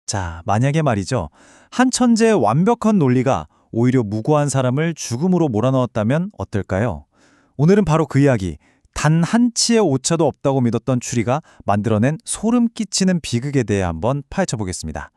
자, 만약에 말이죠. 한 천재의 완벽한 논리가 오히려 무고한 사람을 죽음으로 몰아넣었다면 어떨까요? 오늘은 바로 그 이야기, 단 한 치의 오차도 없다고 믿었던 추리가 만들어낸 소름 끼치는 비극에 대해 한번 파헤쳐 보겠습니다.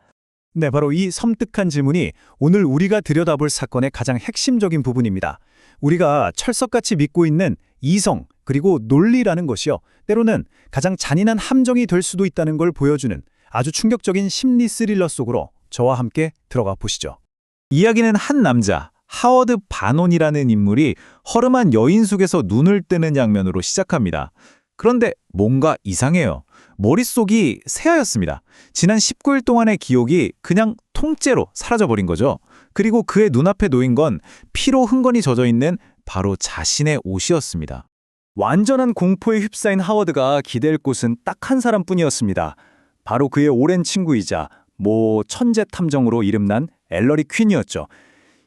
네, 바로 이 섬뜩한 질문이 오늘 우리가 들여다볼 사건의 가장 핵심적인 부분입니다. 우리가 철석같이 믿고 있는 이성, 그리고 논리라는 것이요. 때로는 가장 잔인한 함정이 될 수도 있다는 걸 보여주는 아주 충격적인 심리 스릴러 속으로 저와 함께 들어가 보시죠. 이야기는 한 남자, 하워드 바논이라는 인물이 허름한 여인 속에서 눈을 뜨는 장면으로 시작합니다. 그런데 뭔가 이상해요. 머릿속이 새하였습니다. 지난 19일 동안의 기억이 그냥 통째로 사라져버린 거죠. 그리고 그의 눈앞에 놓인 건 피로 흥건히 젖어있는 바로 자신의 옷이었습니다. 완전한 공포에 휩싸인 하워드가 기댈 곳은 딱 한 사람뿐이었습니다. 바로 그의 오랜 친구이자 천재 탐정으로 이름난 엘러리 퀸이었죠.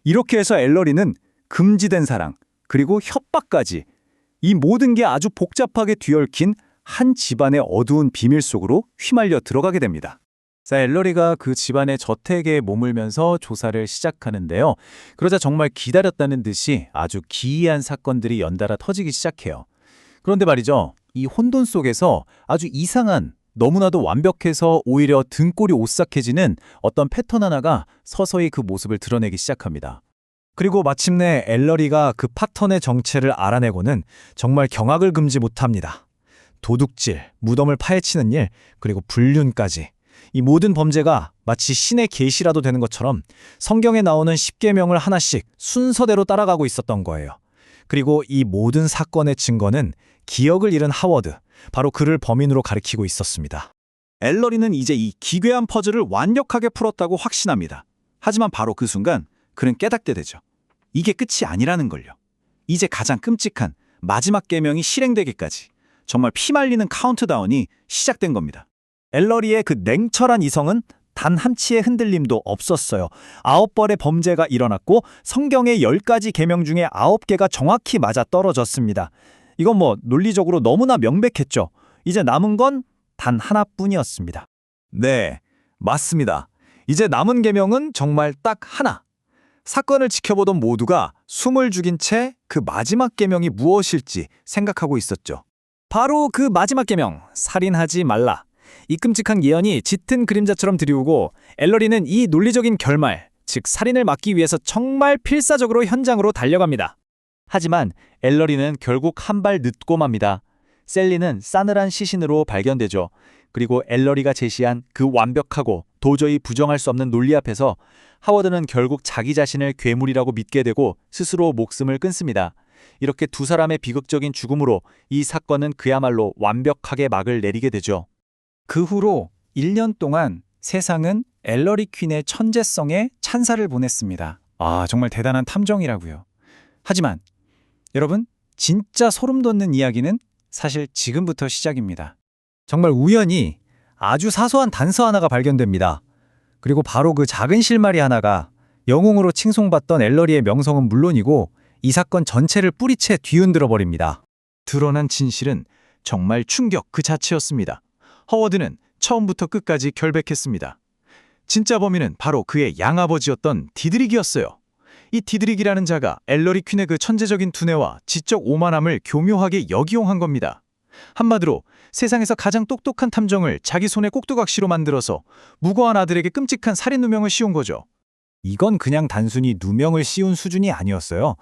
이렇게 해서 엘러리는 금지된 사랑, 그리고 협박까지 이 모든 게 아주 복잡하게 뒤얽힌 한 집안의 어두운 비밀 속으로 휘말려 들어가게 됩니다. 자, 엘러리가 그 집안의 저택에 머물면서 조사를 시작하는데요. 그러자 정말 기다렸다는 듯이 아주 기이한 사건들이 연달아 터지기 시작해요. 그런데 말이죠. 이 혼돈 속에서 아주 이상한, 너무나도 완벽해서 오히려 등골이 오싹해지는 어떤 패턴 하나가 서서히 그 모습을 드러내기 시작합니다. 그리고 마침내 엘러리가 그 파턴의 정체를 알아내고는 정말 경악을 금지 못합니다. 도둑질, 무덤을 파헤치는 일, 그리고 불륜까지. 이 모든 범죄가 마치 신의 계시라도 되는 것처럼 성경에 나오는 10계명을 하나씩 순서대로 따라가고 있었던 거예요. 그리고 이 모든 사건의 증거는 기억을 잃은 하워드, 바로 그를 범인으로 가리키고 있었습니다. 엘러리는 이제 이 기괴한 퍼즐을 완벽하게 풀었다고 확신합니다. 하지만 바로 그 순간 그는 깨닫게 되죠. 이게 끝이 아니라는 걸요. 이제 가장 끔찍한 마지막 계명이 실행되기까지 정말 피말리는 카운트다운이 시작된 겁니다. 엘러리의 그 냉철한 이성은 단 한 치의 흔들림도 없었어요. 9벌의 범죄가 일어났고 성경의 10가지 계명 중에 9개가 정확히 맞아떨어졌습니다. 이건 논리적으로 너무나 명백했죠. 이제 남은 건 단 하나뿐이었습니다. 네, 맞습니다. 이제 남은 계명은 정말 딱 하나. 사건을 지켜보던 모두가 숨을 죽인 채 그 마지막 계명이 무엇일지 생각하고 있었죠. 바로 그 마지막 계명, 살인하지 말라. 이 끔찍한 예언이 짙은 그림자처럼 드리우고 엘러리는 이 논리적인 결말, 즉 살인을 막기 위해서 정말 필사적으로 현장으로 달려갑니다. 하지만 엘러리는 결국 한 발 늦고 맙니다. 셀리는 싸늘한 시신으로 발견되죠. 그리고 엘러리가 제시한 그 완벽하고 도저히 부정할 수 없는 논리 앞에서 하워드는 결국 자기 자신을 괴물이라고 믿게 되고 스스로 목숨을 끊습니다. 이렇게 두 사람의 비극적인 죽음으로 이 사건은 그야말로 완벽하게 막을 내리게 되죠. 그 후로 1년 동안 세상은 엘러리 퀸의 천재성에 찬사를 보냈습니다. 정말 대단한 탐정이라고요. 하지만 여러분, 진짜 소름 돋는 이야기는 사실 지금부터 시작입니다. 정말 우연히 아주 사소한 단서 하나가 발견됩니다. 그리고 바로 그 작은 실마리 하나가 영웅으로 칭송받던 엘러리의 명성은 물론이고 이 사건 전체를 뿌리채 뒤흔들어 버립니다. 드러난 진실은 정말 충격 그 자체였습니다. 허워드는 처음부터 끝까지 결백했습니다. 진짜 범인은 바로 그의 양아버지였던 디드릭이었어요. 이 디드릭이라는 자가 엘러리 퀸의 그 천재적인 두뇌와 지적 오만함을 교묘하게 역이용한 겁니다. 한마디로 세상에서 가장 똑똑한 탐정을 자기 손에 꼭두각시로 만들어서 무고한 아들에게 끔찍한 살인 누명을 씌운 거죠. 이건 그냥 단순히 누명을 씌운 수준이 아니었어요.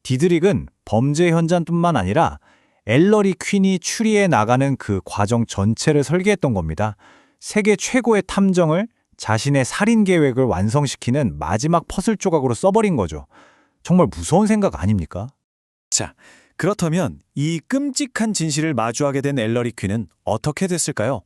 디드릭은 범죄 현장뿐만 아니라 엘러리 퀸이 추리해 나가는 그 과정 전체를 설계했던 겁니다. 세계 최고의 탐정을 자신의 살인 계획을 완성시키는 마지막 퍼즐 조각으로 써버린 거죠. 정말 무서운 생각 아닙니까? 자, 그렇다면 이 끔찍한 진실을 마주하게 된 엘러리 퀸은 어떻게 됐을까요?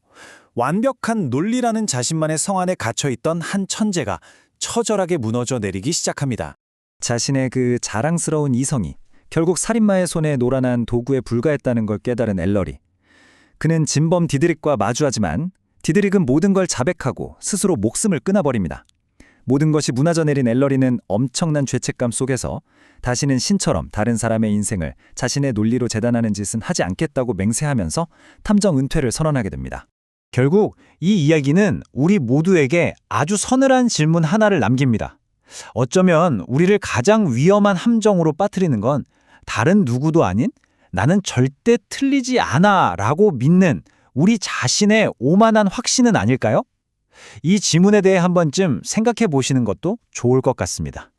완벽한 논리라는 자신만의 성 안에 갇혀있던 한 천재가 처절하게 무너져 내리기 시작합니다. 자신의 그 자랑스러운 이성이 결국 살인마의 손에 노란한 도구에 불과했다는 걸 깨달은 엘러리. 그는 진범 디드릭과 마주하지만 디드릭은 모든 걸 자백하고 스스로 목숨을 끊어버립니다. 모든 것이 무너져 내린 엘러리는 엄청난 죄책감 속에서 다시는 신처럼 다른 사람의 인생을 자신의 논리로 재단하는 짓은 하지 않겠다고 맹세하면서 탐정 은퇴를 선언하게 됩니다. 결국 이 이야기는 우리 모두에게 아주 서늘한 질문 하나를 남깁니다. 어쩌면 우리를 가장 위험한 함정으로 빠뜨리는 건 다른 누구도 아닌 나는 절대 틀리지 않아 라고 믿는 우리 자신의 오만한 확신은 아닐까요? 이 지문에 대해 한 번쯤 생각해 보시는 것도 좋을 것 같습니다.